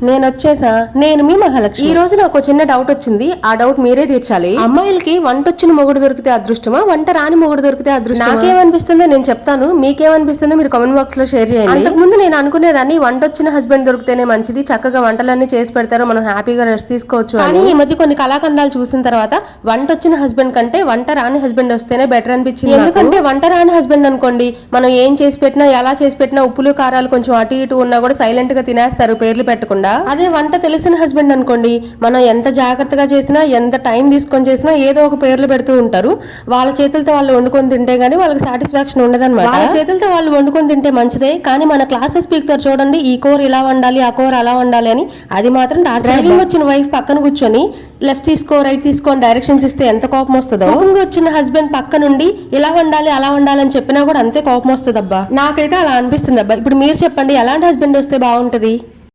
నేను వచ్చేసా. నేను మీ మహాలక్ష్మి. ఈ రోజు నాకు చిన్న డౌట్ వచ్చింది. ఆ డౌట్ మీరే తీర్చాలి. అమ్మాయిలకి వంట వచ్చిన మొగుడు దొరికితే అదృష్టమా, వంట రాని మొగుడు దొరికితే అదృష్టమా? నాకేమనిపిస్తుందో నేను చెప్తాను, మీకేమనిపిస్తుందో మీరు కామెంట్ బాక్స్ లో షేర్ చేయండి. అంతకు ముందు నేను అనుకునేదాన్ని వంట వచ్చిన హస్బెండ్ దొరికితేనే మంచిది, చక్కగా వంటలన్నీ చేసి పెడతారు, మనం హ్యాపీగా రెస్ట్ తీసుకోవచ్చు. కానీ ఈ మధ్య కొన్ని కళాఖండాలు చూసిన తర్వాత వంట వచ్చిన హస్బెండ్ కంటే వంట రాని హస్బెండ్ వస్తేనే బెటర్ అనిపించింది. ఎందుకంటే వంట రాని హస్బెండ్ అనుకోండి, మనం ఏం చేసి పెట్టినా ఎలా చేసి పెట్టినా ఉప్పులు కారాలు కొంచెం అటు ఇటు ఉన్నా కూడా సైలెంట్ గా తినేస్తారు పేర్లు పెట్టకుండా. అదే వంట తెలిసిన హస్బెండ్ అనుకోండి, మనం ఎంత జాగ్రత్తగా చేసినా ఎంత టైం తీసుకొని చేసినా ఏదో ఒక పేర్లు పెడుతూ ఉంటారు. వాళ్ళ చేతులతో వాళ్ళు వండుకొని తింటే గానీ వాళ్ళకి సాటిస్ఫాక్షన్ ఉండదన్నమాట. వాళ్ళ చేతులతో వాళ్ళు వండుకొని తింటే మంచిదే, కానీ మన క్లాసెస్ స్పీకర్ చూడండి, ఈ కూర ఇలా వండాలి ఆ కూర అలా వండాలి అని, అది మాత్రం డ్రైవింగ్ వచ్చిన వైఫ్ పక్కన కూర్చొని లెఫ్ట్ తీసుకో రైట్ తీసుకో అని డైరెక్షన్స్ ఇస్తే ఎంత కోపం వస్తుందో, కుకింగ్ వచ్చిన హస్బెండ్ పక్క నుండి ఇలా వండాలి అలా వండాలని చెప్పినా కూడా అంతే కోపం వస్తుంది. అబ్బా నాకైతే అలా అనిపిస్తుంది. అబ్బా ఇప్పుడు మీరు చెప్పండి, ఎలాంటి హస్బెండ్ వస్తే బాగుంటది?